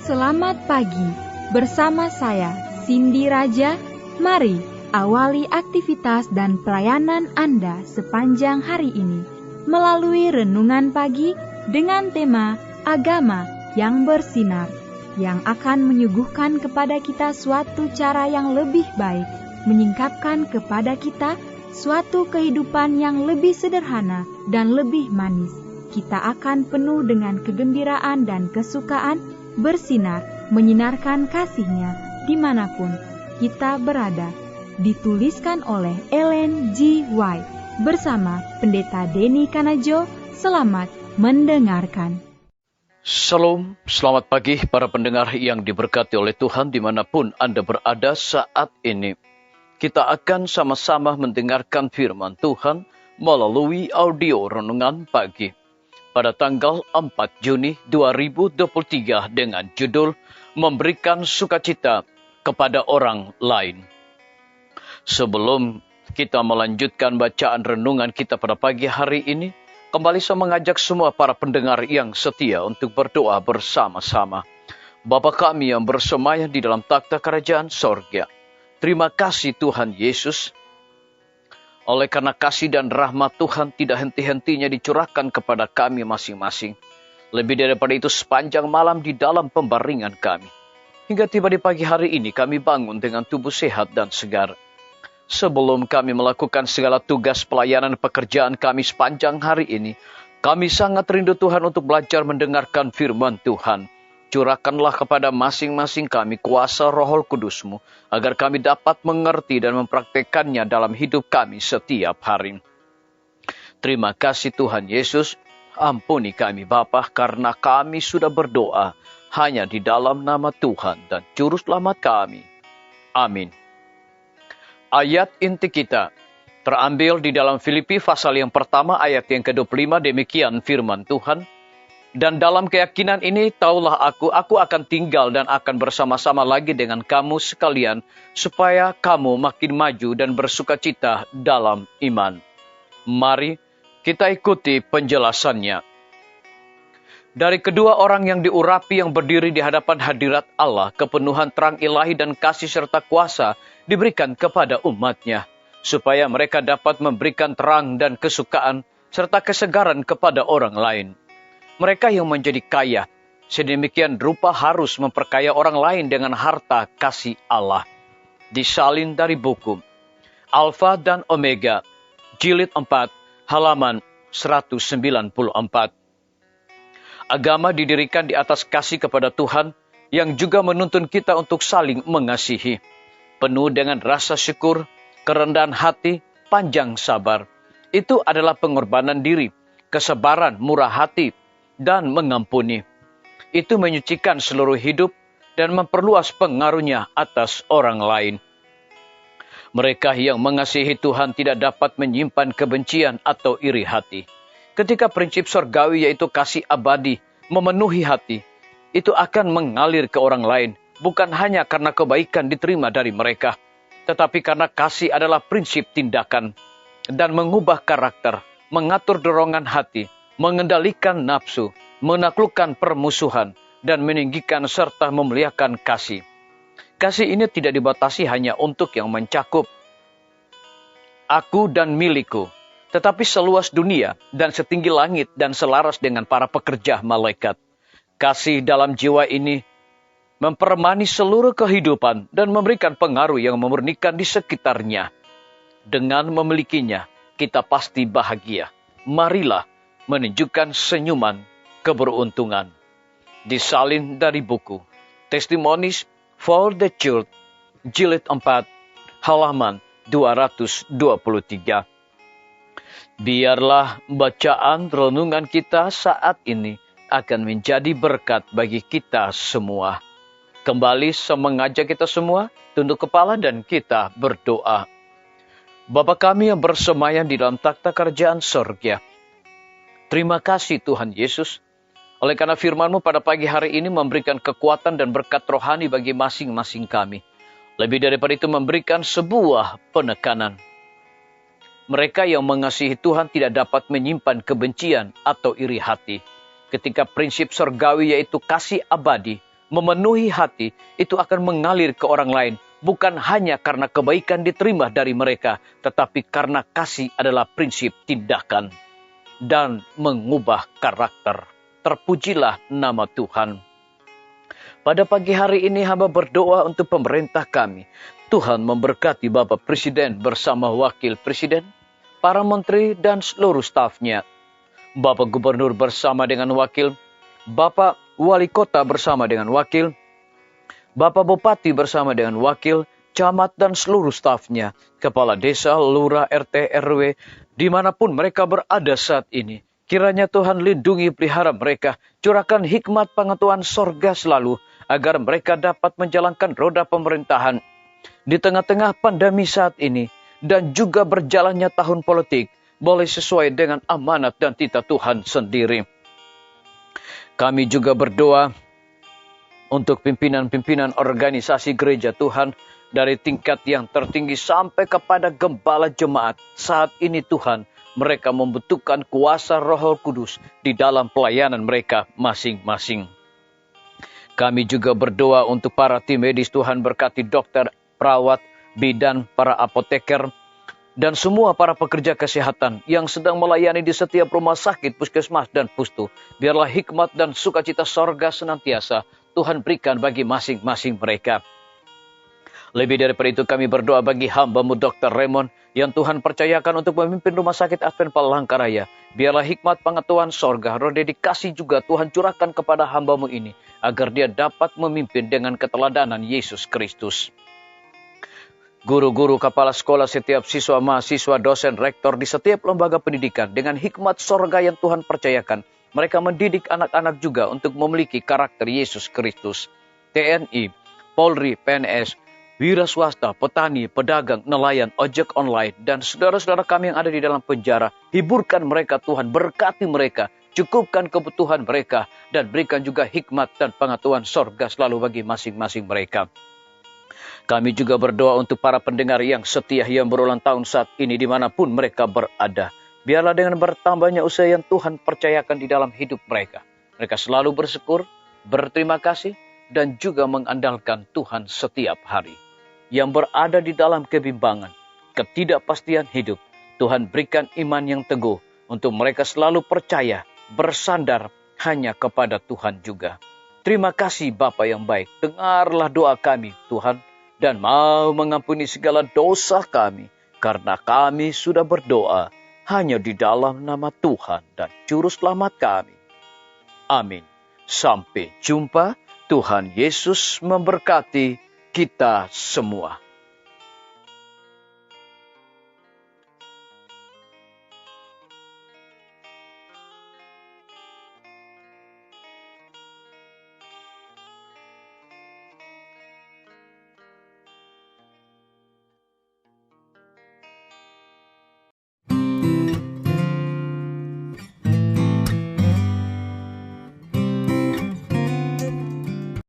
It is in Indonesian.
Selamat pagi, bersama saya Cindy Raja. Mari awali aktivitas dan pelayanan Anda sepanjang hari ini melalui renungan pagi dengan tema agama yang bersinar, yang akan menyuguhkan kepada kita suatu cara yang lebih baik, menyingkapkan kepada kita suatu kehidupan yang lebih sederhana dan lebih manis. Kita akan penuh dengan kegembiraan dan kesukaan, bersinar, menyinarkan kasih-Nya dimanapun kita berada. Dituliskan oleh Ellen G. White bersama Pendeta Denny Kanajo. Selamat mendengarkan. Salam, selamat pagi para pendengar yang diberkati oleh Tuhan dimanapun Anda berada saat ini. Kita akan sama-sama mendengarkan firman Tuhan melalui audio renungan pagi pada tanggal 4 Juni 2023 dengan judul Memberikan Sukacita kepada Orang Lain. Sebelum kita melanjutkan bacaan renungan kita pada pagi hari ini, kembali saya mengajak semua para pendengar yang setia untuk berdoa bersama-sama. Bapa kami yang bersemayam di dalam takhta kerajaan sorga, terima kasih Tuhan Yesus. Oleh karena kasih dan rahmat Tuhan tidak henti-hentinya dicurahkan kepada kami masing-masing. Lebih daripada itu sepanjang malam di dalam pembaringan kami. Hingga tiba di pagi hari ini kami bangun dengan tubuh sehat dan segar. Sebelum kami melakukan segala tugas pelayanan pekerjaan kami sepanjang hari ini, kami sangat rindu Tuhan untuk belajar mendengarkan firman Tuhan. Curahkanlah kepada masing-masing kami kuasa Roh Kudus-Mu, agar kami dapat mengerti dan mempraktekannya dalam hidup kami setiap hari. Terima kasih Tuhan Yesus, ampuni kami Bapa, karena kami sudah berdoa hanya di dalam nama Tuhan dan Juru Selamat kami. Amin. Ayat inti kita terambil di dalam Filipi pasal yang pertama ayat yang ke-25, demikian firman Tuhan. Dan dalam keyakinan ini, taulah aku akan tinggal dan akan bersama-sama lagi dengan kamu sekalian, supaya kamu makin maju dan bersukacita dalam iman. Mari kita ikuti penjelasannya. Dari kedua orang yang diurapi yang berdiri di hadapan hadirat Allah, kepenuhan terang ilahi dan kasih serta kuasa diberikan kepada umatnya, supaya mereka dapat memberikan terang dan kesukaan serta kesegaran kepada orang lain. Mereka yang menjadi kaya, sedemikian rupa harus memperkaya orang lain dengan harta kasih Allah. Disalin dari buku Alfa dan Omega, jilid 4, halaman 194. Agama didirikan di atas kasih kepada Tuhan, yang juga menuntun kita untuk saling mengasihi. Penuh dengan rasa syukur, kerendahan hati, panjang sabar. Itu adalah pengorbanan diri, kesabaran, murah hati, dan mengampuni. Itu menyucikan seluruh hidup dan memperluas pengaruhnya atas orang lain. Mereka yang mengasihi Tuhan tidak dapat menyimpan kebencian atau iri hati. Ketika prinsip surgawi yaitu kasih abadi memenuhi hati, itu akan mengalir ke orang lain, bukan hanya karena kebaikan diterima dari mereka, tetapi karena kasih adalah prinsip tindakan dan mengubah karakter, mengatur dorongan hati, mengendalikan nafsu, menaklukkan permusuhan, dan meninggikan serta memuliakan kasih. Kasih ini tidak dibatasi hanya untuk yang mencakup aku dan milikku, tetapi seluas dunia dan setinggi langit dan selaras dengan para pekerja malaikat. Kasih dalam jiwa ini mempermani seluruh kehidupan dan memberikan pengaruh yang memurnikan di sekitarnya. Dengan memilikinya, kita pasti bahagia. Marilah menunjukkan senyuman keberuntungan. Disalin dari buku Testimonies for the Church, jilid 4, halaman 223. Biarlah bacaan renungan kita saat ini akan menjadi berkat bagi kita semua. Kembali saya mengajak kita semua tunduk kepala dan kita berdoa. Bapa kami yang bersemayam di dalam takhta kerajaan sorga, terima kasih Tuhan Yesus, oleh karena firman-Mu pada pagi hari ini memberikan kekuatan dan berkat rohani bagi masing-masing kami. Lebih daripada itu memberikan sebuah penekanan. Mereka yang mengasihi Tuhan tidak dapat menyimpan kebencian atau iri hati. Ketika prinsip surgawi yaitu kasih abadi memenuhi hati, itu akan mengalir ke orang lain. Bukan hanya karena kebaikan diterima dari mereka, tetapi karena kasih adalah prinsip tindakan dan mengubah karakter. Terpujilah nama Tuhan. Pada pagi hari ini hamba berdoa untuk pemerintah kami. Tuhan memberkati Bapak Presiden bersama Wakil Presiden, para menteri dan seluruh stafnya. Bapak Gubernur bersama dengan wakil, Bapak Wali Kota bersama dengan wakil, Bapak Bupati bersama dengan wakil, camat dan seluruh stafnya, kepala desa, lurah, RT, RW, dimanapun mereka berada saat ini. Kiranya Tuhan lindungi pelihara mereka, curahkan hikmat pengetahuan sorga selalu, agar mereka dapat menjalankan roda pemerintahan di tengah-tengah pandemi saat ini, dan juga berjalannya tahun politik, boleh sesuai dengan amanat dan titah Tuhan sendiri. Kami juga berdoa untuk pimpinan-pimpinan organisasi gereja Tuhan, dari tingkat yang tertinggi sampai kepada gembala jemaat. Saat ini Tuhan, mereka membutuhkan kuasa Roh Kudus di dalam pelayanan mereka masing-masing. Kami juga berdoa untuk para tim medis. Tuhan berkati dokter, perawat, bidan, para apoteker, dan semua para pekerja kesehatan yang sedang melayani di setiap rumah sakit, puskesmas, dan pustu. Biarlah hikmat dan sukacita sorga senantiasa Tuhan berikan bagi masing-masing mereka. Lebih daripada itu kami berdoa bagi hamba-Mu Dr. Raymond yang Tuhan percayakan untuk memimpin Rumah Sakit Advent Palangkaraya. Biarlah hikmat pengetahuan sorga, roh dedikasi juga Tuhan curahkan kepada hamba-Mu ini, agar dia dapat memimpin dengan keteladanan Yesus Kristus. Guru-guru, kepala sekolah, setiap siswa, mahasiswa, dosen, rektor di setiap lembaga pendidikan, dengan hikmat sorga yang Tuhan percayakan, mereka mendidik anak-anak juga untuk memiliki karakter Yesus Kristus. TNI, Polri, PNS, wira swasta, petani, pedagang, nelayan, ojek online, dan saudara-saudara kami yang ada di dalam penjara, hiburkan mereka Tuhan, berkati mereka, cukupkan kebutuhan mereka, dan berikan juga hikmat dan pengetahuan sorga selalu bagi masing-masing mereka. Kami juga berdoa untuk para pendengar yang setia yang berulang tahun saat ini dimanapun mereka berada. Biarlah dengan bertambahnya usaha yang Tuhan percayakan di dalam hidup mereka, mereka selalu bersyukur, berterima kasih, dan juga mengandalkan Tuhan setiap hari. Yang berada di dalam kebimbangan, ketidakpastian hidup, Tuhan berikan iman yang teguh untuk mereka selalu percaya, bersandar hanya kepada Tuhan juga. Terima kasih Bapa yang baik, dengarlah doa kami Tuhan, dan mau mengampuni segala dosa kami, karena kami sudah berdoa hanya di dalam nama Tuhan dan Juru Selamat kami. Amin. Sampai jumpa. Tuhan Yesus memberkati kita semua.